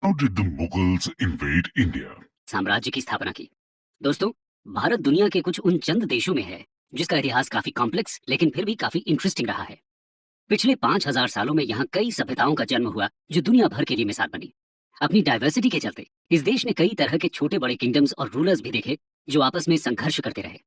How did the Mughals invade India? साम्राज्य की स्थापना की। दोस्तों, भारत दुनिया के कुछ उन चंद देशों में है जिसका इतिहास काफी कॉम्प्लेक्स लेकिन फिर भी काफी इंटरेस्टिंग रहा है। पिछले 5000 सालों में यहाँ कई सभ्यताओं का जन्म हुआ जो दुनिया भर के लिए मिसाल बनी। अपनी डाइवर्सिटी के चलते इस देश ने कई तरह के छोटे बड़े किंगडम्स और रूलर्स भी देखे जो आपस में संघर्ष करते रहे।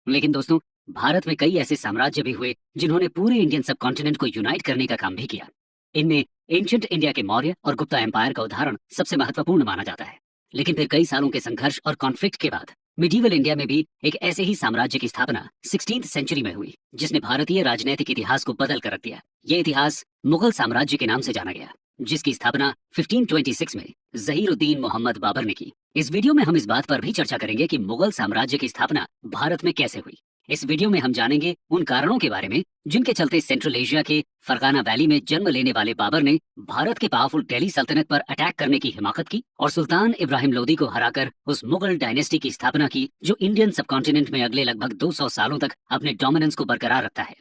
लेकिन दोस्तों, भारत में कई ऐसे साम्राज्य भी हुए जिन्होंने पूरे इंडियन सब कॉन्टिनेंट को यूनाइट करने का काम भी किया। इनमें एंशिएंट इंडिया के मौर्य और गुप्ता एम्पायर का उदाहरण सबसे महत्वपूर्ण माना जाता है। लेकिन फिर कई सालों के संघर्ष और कॉन्फ्लिक्ट के बाद मिडीवल इंडिया में भी एक ऐसे ही साम्राज्य की स्थापना 16th सेंचुरी में हुई जिसने भारतीय राजनीतिक इतिहास को बदल कर रख दिया। यह इतिहास मुगल साम्राज्य के नाम से जाना गया, जिसकी स्थापना 1526 में जहीरुद्दीन मोहम्मद बाबर ने की। इस वीडियो में हम इस बात पर भी चर्चा करेंगे कि मुगल साम्राज्य की स्थापना भारत में कैसे हुई। इस वीडियो में हम जानेंगे उन कारणों के बारे में जिनके चलते सेंट्रल एशिया के फरगाना वैली में जन्म लेने वाले बाबर ने भारत के पावरफुल दिल्ली सल्तनत पर अटैक करने की हिमाकत की और सुल्तान इब्राहिम लोदी को हराकर उस मुगल डायनेस्टी की स्थापना की जो इंडियन सबकॉन्टिनेंट में अगले लगभग 200 सालों तक अपने डोमिनेंस को बरकरार रखता है।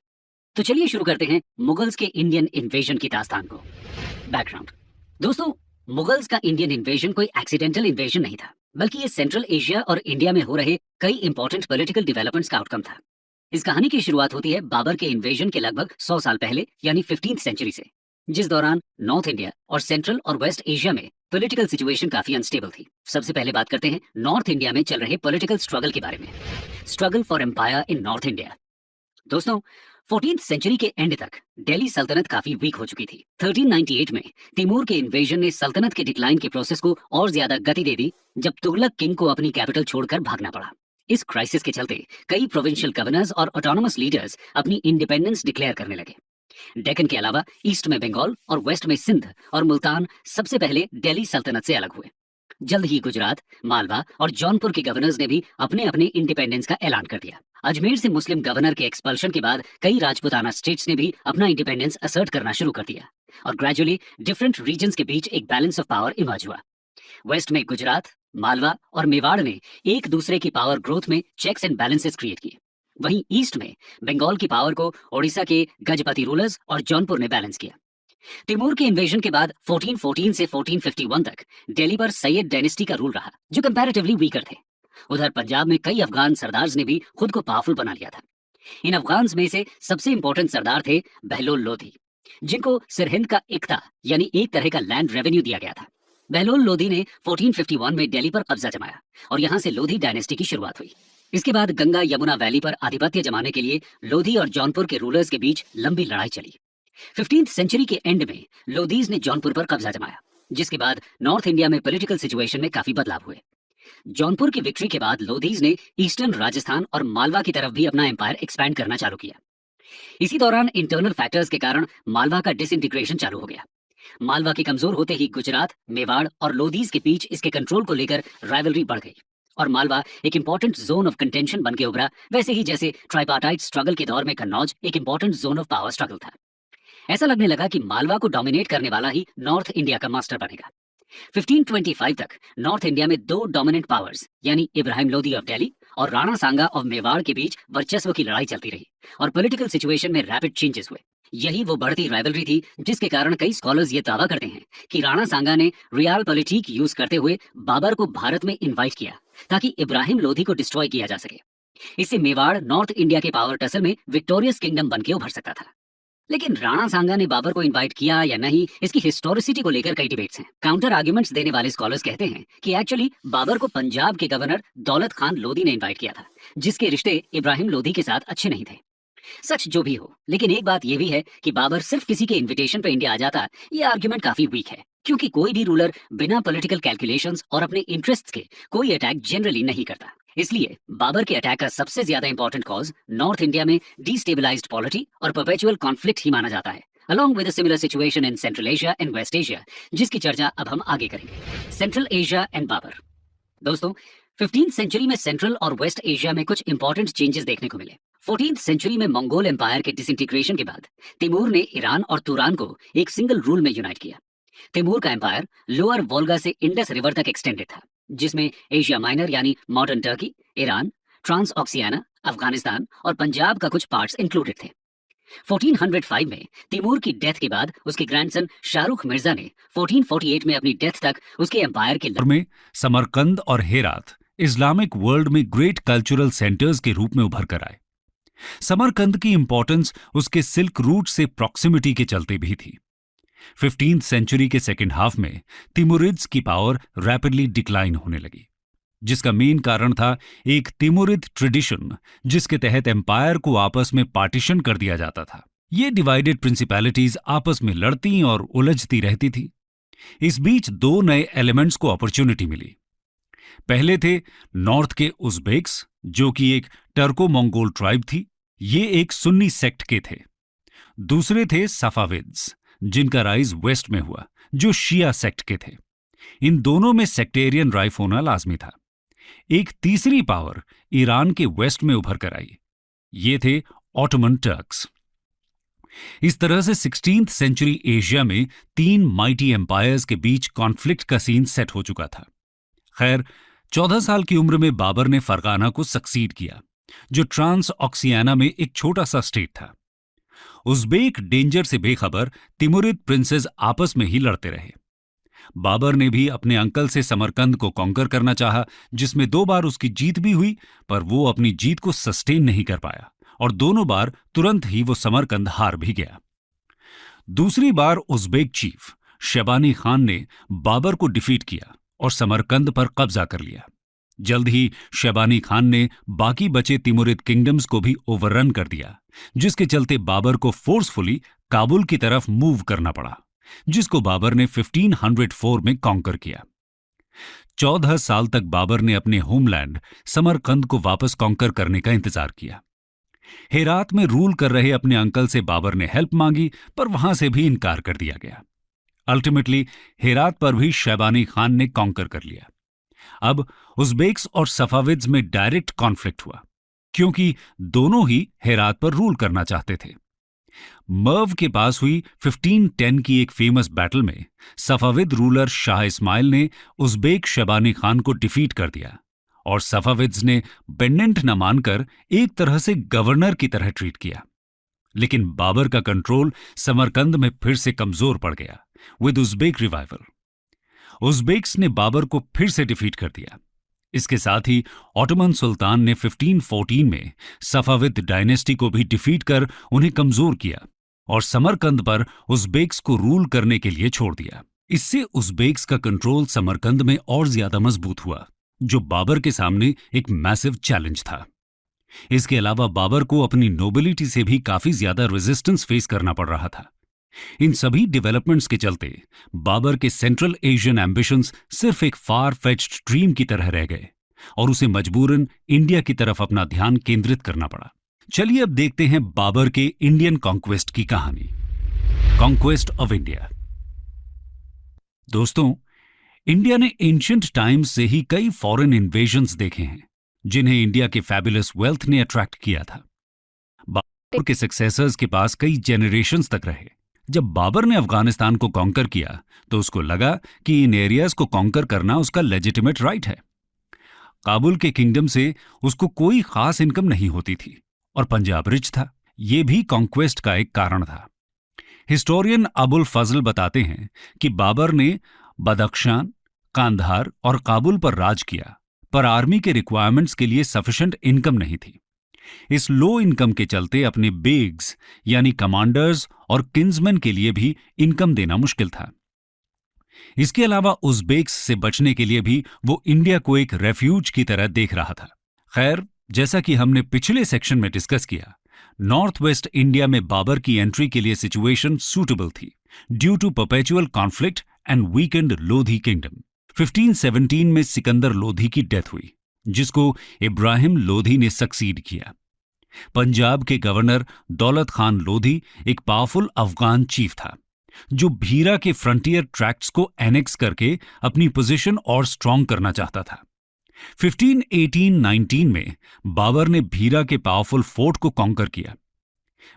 तो चलिए शुरू करते हैं मुगल्स के इंडियन इन्वेजन की दास्तान को। बैकग्राउंड। दोस्तों, मुगल्स का इंडियन इन्वेजन कोई एक्सीडेंटल इन्वेजन नहीं था, बल्कि ये सेंट्रल एशिया और इंडिया में हो रहे कई इंपॉर्टेंट पॉलिटिकल डेवलपमेंट्स का आउटकम था। इस कहानी की शुरुआत होती है बाबर के इन्वेजन के लगभग 100 साल पहले यानी 15th सेंचुरी से, जिस दौरान नॉर्थ इंडिया और सेंट्रल और वेस्ट एशिया में पॉलिटिकल सिचुएशन काफी अनस्टेबल थी। सबसे पहले बात करते हैं नॉर्थ इंडिया में चल रहे पॉलिटिकल स्ट्रगल के बारे में। Struggle for empire in north India. दोस्तों, 14th सेंचुरी के एंड तक दिल्ली सल्तनत काफी वीक हो चुकी थी। 1398 में तिमूर के इन्वेजन ने सल्तनत के डिक्लाइन के प्रोसेस को और ज्यादा गति दे दी जब तुगलक किंग को अपनी कैपिटल छोड़कर भागना पड़ा। इस क्राइसिस के चलते कई प्रोविंशियल गवर्नर्स और ऑटोनोमस लीडर्स अपनी इंडिपेंडेंस डिक्लेयर करने लगे। डेक्कन के अलावा ईस्ट में बंगाल और वेस्ट में सिंध और मुल्तान सबसे पहले दिल्ली सल्तनत से अलग हुए। जल्द ही गुजरात, मालवा और जौनपुर के गवर्नर्स ने भी अपने अपने इंडिपेंडेंस का ऐलान कर दिया। अजमेर से मुस्लिम गवर्नर के एक्सपल्शन के बाद कई राजपूताना स्टेट्स ने भी अपना इंडिपेंडेंस असर्ट करना शुरू कर दिया और ग्रेजुअली डिफरेंट रीजन्स के बीच एक बैलेंस ऑफ पावर इमर्ज हुआ। वेस्ट में गुजरात, मालवा और मेवाड़ ने एक दूसरे की पावर ग्रोथ में चेक्स एंड बैलेंसेस क्रिएट किए। वहीं ईस्ट में बंगाल की पावर को ओडिशा के गजपति रूलर्स और जौनपुर ने बैलेंस किया। तिमूर के इन्वेजन के बाद 1414 से 1451 तक दिल्ली पर सैयद डायनेस्टी का रूल रहा, जो कंपैरेटिवली वीकर थे। उधर पंजाब में कई अफगान सरदार्स ने भी खुद को पावरफुल बना लिया था। इन अफगान्स में से सबसे इंपॉर्टेंट सरदार थे बहलोल लोधी, जिनको सिरहिंद का इक्ता यानी एक तरह का लैंड रेवेन्यू दिया गया था। बहलोल लोधी ने 1451 में दिल्ली पर कब्जा जमाया और यहाँ से लोधी डायनेस्टी की शुरुआत हुई। इसके बाद गंगा यमुना वैली पर आधिपत्य जमाने के लिए लोधी और जौनपुर के रूलर्स के बीच लंबी लड़ाई चली। 15th सेंचुरी के एंड में लोधीज ने जौनपुर पर कब्जा जमाया, जिसके बाद नॉर्थ इंडिया में पॉलिटिकल सिचुएशन में काफी बदलाव हुए। जौनपुर की विक्ट्री के बाद लोधीज ने ईस्टर्न राजस्थान और मालवा की तरफ भी अपना एम्पायर एक्सपैंड करना चालू किया। इसी दौरान इंटरनल फैक्टर्स के कारण मालवा का डिसइंटीग्रेशन चालू हो गया। मालवा के कमजोर होते ही गुजरात, मेवाड़ और लोधीज के बीच इसके कंट्रोल को लेकर राइवलरी बढ़ गई और मालवा एक इंपॉर्टेंट जोन ऑफ कंटेंशन बन के उभरा, वैसे ही जैसे ट्राइपार्टाइट स्ट्रगल के दौर में कन्नौज एक important zone of power struggle था। ऐसा लगने लगा कि मालवा को डोमिनेट करने वाला ही नॉर्थ इंडिया का मास्टर बनेगा। 1525 तक नॉर्थ इंडिया में दो डोमिनेंट पावर्स यानी इब्राहिम लोदी ऑफ दिल्ली और राणा सांगा ऑफ मेवाड़ के बीच वर्चस्व की लड़ाई चलती रही और पॉलिटिकल सिचुएशन में रैपिड चेंजेस हुए। यही वो बढ़ती राइवलरी थी जिसके कारण कई स्कॉलर्स ये दावा करते हैं कि राणा सांगा ने रियल पॉलिटिक यूज करते हुए बाबर को भारत में इन्वाइट किया ताकि इब्राहिम लोदी को डिस्ट्रॉय किया जा सके। इससे मेवाड़ नॉर्थ इंडिया के पावर टसल में विक्टोरियस किंगडम बनके उभर सकता था। लेकिन राणा सांगा ने बाबर को इनवाइट किया या नहीं, इसकी हिस्टोरिसिटी को लेकर कई डिबेट्स हैं। काउंटर आर्ग्यूमेंट्स देने वाले स्कॉलर्स कहते हैं कि एक्चुअली बाबर को पंजाब के गवर्नर दौलत खान लोधी ने इनवाइट किया था, जिसके रिश्ते इब्राहिम लोधी के साथ अच्छे नहीं थे। सच जो भी हो, लेकिन एक बात यह भी है कि बाबर सिर्फ किसी के इन्विटेशन पर इंडिया आ जाता, यह आर्ग्यूमेंट काफी वीक है, क्योंकि कोई भी रूलर बिना पॉलिटिकल कैलकुलेशंस और अपने इंटरेस्ट के कोई अटैक जनरली नहीं करता। इसलिए बाबर के अटैक का सबसे ज्यादा इंपॉर्टेंट कॉज नॉर्थ इंडिया में डिस्टेबलाइज्ड पॉलिटी और परपेचुअल कॉन्फ्लिक्ट ही माना जाता है, along with a similar situation in Central Asia and West Asia, जिसकी चर्चा अब हम आगे करेंगे। Central Asia and Babur. दोस्तों, 15th सेंचुरी में सेंट्रल और वेस्ट एशिया में कुछ इंपॉर्टेंट चेंजेस देखने को मिले। 14th सेंचुरी में मंगोल एम्पायर के डिसइंटीग्रेशन के बाद तिमूर ने ईरान और तुरान को एक सिंगल रूल में यूनाइट किया। तिमूर का एम्पायर लोअर वोल्गा से इंडस रिवर तक एक्सटेंडेड था, जिसमें एशिया माइनर यानी modern Turkey, Iran, Transoxiana, Afghanistan और पंजाब का कुछ पार्ट्स इंक्लूडेड थे। 1405 में तैमूर की डेथ के बाद उसके ग्रैंडसन शाहरुख मिर्जा ने 1448 में अपनी डेथ तक उसके एम्पायर के में समरकंद और हेरात इस्लामिक वर्ल्ड में ग्रेट कल्चरल सेंटर्स के रूप में उभर कर आए। समरकंद की इंपॉर्टेंस उसके सिल्क रूट से प्रॉक्सिमिटी के चलते भी थी। 15th सेंचुरी के सेकेंड हाफ में तिमुरिड्स की पावर रैपिडली डिक्लाइन होने लगी, जिसका मेन कारण था एक तिमुरिद ट्रेडिशन जिसके तहत एम्पायर को आपस में पार्टीशन कर दिया जाता था। ये डिवाइडेड प्रिंसिपैलिटीज आपस में लड़ती और उलझती रहती थी। इस बीच दो नए एलिमेंट्स को अपॉर्चुनिटी मिली। पहले थे नॉर्थ के उज़्बेक्स, जो कि एक टर्को मंगोल ट्राइब थी। ये एक सुन्नी सेक्ट के थे। दूसरे थे सफाविद्स, जिनका राइज वेस्ट में हुआ, जो शिया सेक्ट के थे। इन दोनों में सेक्टेरियन राइफ होना लाजमी था। एक तीसरी पावर ईरान के वेस्ट में उभर कर आई। ये थे ऑटोमन टर्क्स। इस तरह से 16th सेंचुरी एशिया में तीन माइटी एम्पायर्स के बीच कॉन्फ्लिक्ट का सीन सेट हो चुका था। खैर, 14 साल की उम्र में बाबर ने फरगाना को सक्सीड किया, जो ट्रांस ऑक्सियाना में एक छोटा सा स्टेट था। उज़्बेक डेंजर से बेखबर तिमुरिद प्रिंसेस आपस में ही लड़ते रहे। बाबर ने भी अपने अंकल से समरकंद को कॉन्कर करना चाहा, जिसमें 2 बार उसकी जीत भी हुई, पर वो अपनी जीत को सस्टेन नहीं कर पाया और दोनों बार तुरंत ही वो समरकंद हार भी गया। दूसरी बार उज़्बेक चीफ शबानी खान ने बाबर को डिफीट किया और समरकंद पर कब्जा कर लिया। जल्द ही शबानी खान ने बाकी बचे तिमुरिद किंगडम्स को भी ओवररन कर दिया, जिसके चलते बाबर को फोर्सफुली काबुल की तरफ मूव करना पड़ा, जिसको बाबर ने 1504 में कॉन्कर किया। 14 साल तक बाबर ने अपने होमलैंड समरकंद को वापस कॉन्कर करने का इंतजार किया। हेरात में रूल कर रहे अपने अंकल से बाबर ने हेल्प मांगी, पर वहां से भी इनकार कर दिया गया। अल्टीमेटली हेरात पर भी शैबानी खान ने कॉन्कर कर लिया। अब उज़्बेक्स और सफाविद्स में डायरेक्ट कॉन्फ्लिक्ट हुआ, क्योंकि दोनों ही हेरात पर रूल करना चाहते थे। मर्व के पास हुई 1510 की एक फेमस बैटल में सफाविद रूलर शाह इस्माइल ने उज़्बेक शबानी खान को डिफीट कर दिया और सफाविद्स ने बेंडेंट न मानकर एक तरह से गवर्नर की तरह ट्रीट किया। लेकिन बाबर का कंट्रोल समरकंद में फिर से कमजोर पड़ गया विद उज़्बेक रिवाइवल। उज़्बेक्स ने बाबर को फिर से डिफीट कर दिया। इसके साथ ही ऑटोमन सुल्तान ने 1514 में सफाविद डायनेस्टी को भी डिफीट कर उन्हें कमजोर किया और समरकंद पर उज़्बेक्स को रूल करने के लिए छोड़ दिया। इससे उज़्बेक्स का कंट्रोल समरकंद में और ज्यादा मजबूत हुआ, जो बाबर के सामने एक मैसिव चैलेंज था। इसके अलावा बाबर को अपनी नोबिलिटी से भी काफी ज्यादा रेजिस्टेंस फेस करना पड़ रहा था। इन सभी डेवलपमेंट्स के चलते बाबर के सेंट्रल एशियन एम्बिशंस सिर्फ एक फार फेच्ड ड्रीम की तरह रह गए और उसे मजबूरन इंडिया की तरफ अपना ध्यान केंद्रित करना पड़ा। चलिए अब देखते हैं बाबर के इंडियन कॉन्क्वेस्ट की कहानी, कॉन्क्वेस्ट ऑफ इंडिया। दोस्तों, इंडिया ने एंशिएंट टाइम्स से ही कई फॉरेन इन्वेजन्स देखे हैं, जिन्हें इंडिया के फैबुलस वेल्थ ने अट्रैक्ट किया था। बाबर के सक्सेसर्स के पास कई जेनरेशंस तक रहे। जब बाबर ने अफगानिस्तान को कॉन्कर किया तो उसको लगा कि इन एरियाज को कॉन्कर करना उसका लेजिटिमेट राइट है। काबुल के किंगडम से उसको कोई खास इनकम नहीं होती थी और पंजाब रिच था। ये भी कॉन्क्वेस्ट का एक कारण था। हिस्टोरियन अबुल फजल बताते हैं कि बाबर ने बदख्शान, कांधार और काबुल पर राज किया, पर आर्मी के रिक्वायरमेंट्स के लिए सफिशिएंट इनकम नहीं थी। इस लो इनकम के चलते अपने बेग्स यानी कमांडर्स और किंग्समैन के लिए भी इनकम देना मुश्किल था। इसके अलावा उज़्बेक्स से बचने के लिए भी वो इंडिया को एक रेफ्यूज की तरह देख रहा था। खैर, जैसा कि हमने पिछले सेक्शन में डिस्कस किया, नॉर्थ वेस्ट इंडिया में बाबर की एंट्री के लिए सिचुएशन सूटेबल थी due to perpetual conflict and weakened Lodi kingdom. 1517 में सिकंदर लोधी की डेथ हुई, जिसको इब्राहिम लोधी ने सक्सीड किया। पंजाब के गवर्नर दौलत खान लोधी एक पावरफुल अफगान चीफ था, जो भीरा के फ्रंटियर ट्रैक्ट्स को एनेक्स करके अपनी पोजीशन और स्ट्रांग करना चाहता था। 1518-19 में बाबर ने भीरा के पावरफुल फोर्ट को कॉन्कर किया।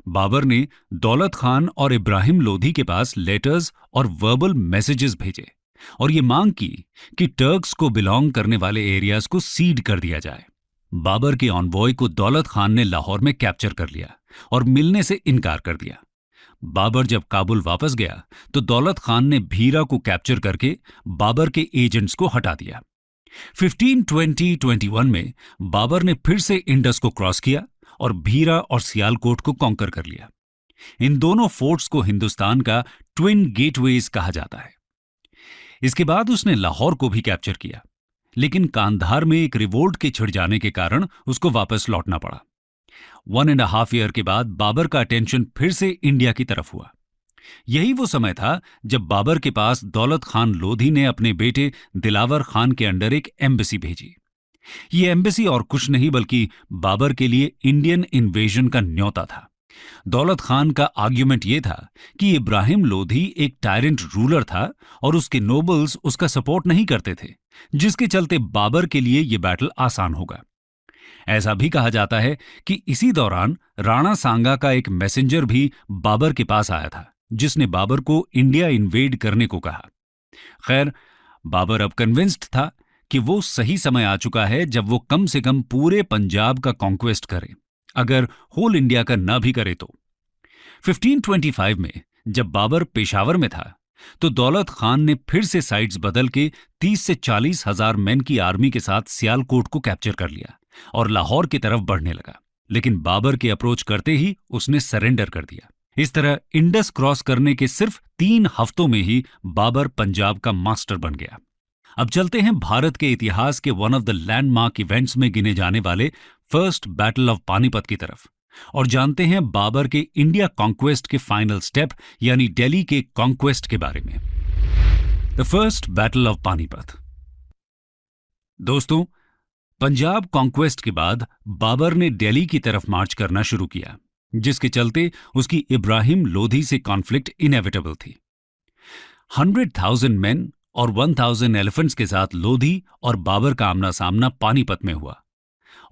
बाबर ने दौलत खान और इब्राहिम लोधी के पास लेटर्स और वर्बल मैसेजेस भेजे और ये मांग की कि टर्क्स को बिलोंग करने वाले एरियाज को सीड कर दिया जाए। बाबर के ऑनबॉय को दौलत खान ने लाहौर में कैप्चर कर लिया, और मिलने से इनकार कर दिया। बाबर जब काबुल वापस गया तो दौलत खान ने भीरा को कैप्चर करके बाबर के एजेंट्स को हटा दिया। 1520-21 में बाबर ने फिर से इंडस को क्रॉस किया और भीरा और सियालकोट को कॉन्कर कर लिया। इन दोनों फोर्ट्स को हिंदुस्तान का ट्विन गेटवेज कहा जाता है। इसके बाद उसने लाहौर को भी कैप्चर किया, लेकिन कांधार में एक रिवोल्ट के छिड़ जाने के कारण उसको वापस लौटना पड़ा। 1.5 ईयर के बाद बाबर का अटेंशन फिर से इंडिया की तरफ हुआ। यही वो समय था जब बाबर के पास दौलत खान लोधी ने अपने बेटे दिलावर खान के अंडर एक एम्बेसी भेजी। ये एम्बेसी और कुछ नहीं बल्कि बाबर के लिए इंडियन इन्वेजन का न्योता था। दौलत खान का आर्ग्यूमेंट ये था कि इब्राहिम लोधी एक टायरेंट रूलर था और उसके नोबल्स उसका सपोर्ट नहीं करते थे, जिसके चलते बाबर के लिए ये बैटल आसान होगा। ऐसा भी कहा जाता है कि इसी दौरान राणा सांगा का एक मैसेंजर भी बाबर के पास आया था, जिसने बाबर को इंडिया इन्वेड करने को कहा। खैर, बाबर अब कन्विंस्ड था कि वो सही समय आ चुका है जब वो कम से कम पूरे पंजाब का कॉन्क्वेस्ट करे, अगर होल इंडिया का ना भी करे तो। 1525 में जब बाबर पेशावर में था तो दौलत खान ने फिर से साइड्स बदल के 30 से 40 हजार मैन की आर्मी के साथ सियालकोट को कैप्चर कर लिया और लाहौर की तरफ बढ़ने लगा। लेकिन बाबर के अप्रोच करते ही उसने सरेंडर कर दिया। इस तरह इंडस क्रॉस करने के सिर्फ 3 हफ्तों में ही बाबर पंजाब का मास्टर बन गया। अब चलते हैं भारत के इतिहास के one of the landmark events में गिने जाने वाले फर्स्ट बैटल ऑफ पानीपत की तरफ और जानते हैं बाबर के इंडिया कॉन्क्वेस्ट के फाइनल स्टेप यानी दिल्ली के कॉन्क्वेस्ट के बारे में। The first battle of Panipat. दोस्तों, पंजाब कॉन्क्वेस्ट के बाद बाबर ने दिल्ली की तरफ मार्च करना शुरू किया, जिसके चलते उसकी इब्राहिम लोधी से कॉन्फ्लिक्ट इनएविटेबल थी। 100,000 मैन और 1000 एलिफेंट्स के साथ लोधी और बाबर का आमना सामना पानीपत में हुआ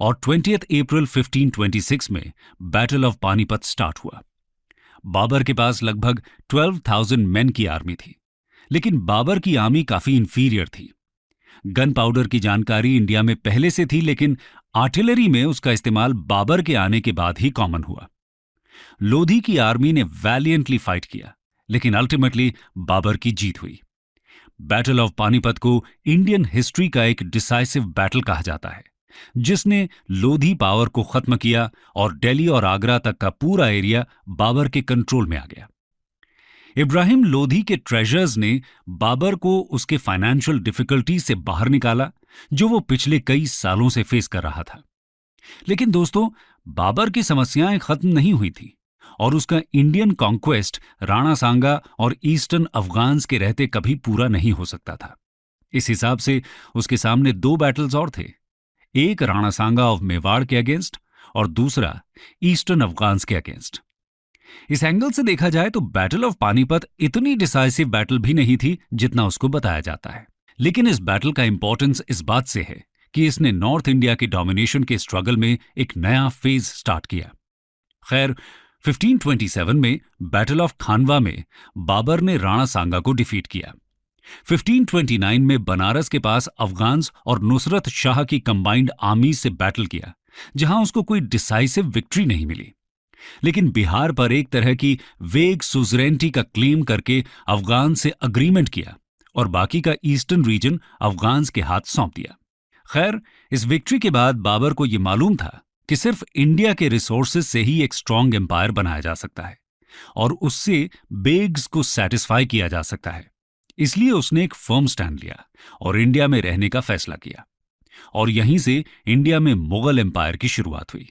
और 20 अप्रैल 1526 में बैटल ऑफ पानीपत स्टार्ट हुआ। बाबर के पास लगभग 12,000 मैन की आर्मी थी, लेकिन बाबर की आर्मी काफी इंफीरियर थी। गन पाउडर की जानकारी इंडिया में पहले से थी, लेकिन आर्टिलरी में उसका इस्तेमाल बाबर के आने के बाद ही कॉमन हुआ। लोधी की आर्मी ने वैलियंटली फाइट किया, लेकिन अल्टीमेटली बाबर की जीत हुई। बैटल ऑफ पानीपत को इंडियन हिस्ट्री का एक डिसाइसिव बैटल कहा जाता है, जिसने लोधी पावर को खत्म किया और दिल्ली और आगरा तक का पूरा एरिया बाबर के कंट्रोल में आ गया। इब्राहिम लोधी के ट्रेजर्स ने बाबर को उसके फाइनेंशियल डिफिकल्टी से बाहर निकाला, जो वो पिछले कई सालों से फेस कर रहा था। लेकिन दोस्तों, बाबर की समस्याएं खत्म नहीं हुई थी और उसका इंडियन कॉन्क्वेस्ट राणा सांगा और ईस्टर्न अफगान्स के रहते कभी पूरा नहीं हो सकता था। इस हिसाब से उसके सामने 2 बैटल्स और थे, एक राणा सांगा ऑफ मेवाड़ के अगेंस्ट और दूसरा ईस्टर्न अफगान्स के अगेंस्ट। इस एंगल से देखा जाए तो बैटल ऑफ पानीपत इतनी डिसाइसिव बैटल भी नहीं थी जितना उसको बताया जाता है। लेकिन इस बैटल का इंपॉर्टेंस इस बात से है कि इसने नॉर्थ इंडिया के डोमिनेशन के स्ट्रगल में एक नया फेज स्टार्ट किया। खैर, 1527 में बैटल ऑफ खानवा में बाबर ने राणा सांगा को डिफीट किया। 1529 में बनारस के पास अफगान्स और नुसरत शाह की कंबाइंड आर्मी से बैटल किया, जहां उसको कोई डिसाइसिव विक्ट्री नहीं मिली। लेकिन बिहार पर एक तरह की वेग सुजरेंटी का क्लेम करके अफगान से अग्रीमेंट किया और बाकी का ईस्टर्न रीजन अफगान्स के हाथ सौंप दिया। खैर, इस विक्ट्री के बाद बाबर को यह मालूम था कि सिर्फ इंडिया के रिसोर्सेज से ही एक स्ट्रांग एम्पायर बनाया जा सकता है और उससे बेग्स को सेटिस्फाई किया जा सकता है। इसलिए उसने एक फर्म स्टैंड लिया और इंडिया में रहने का फैसला किया और यहीं से इंडिया में मुगल एम्पायर की शुरुआत हुई।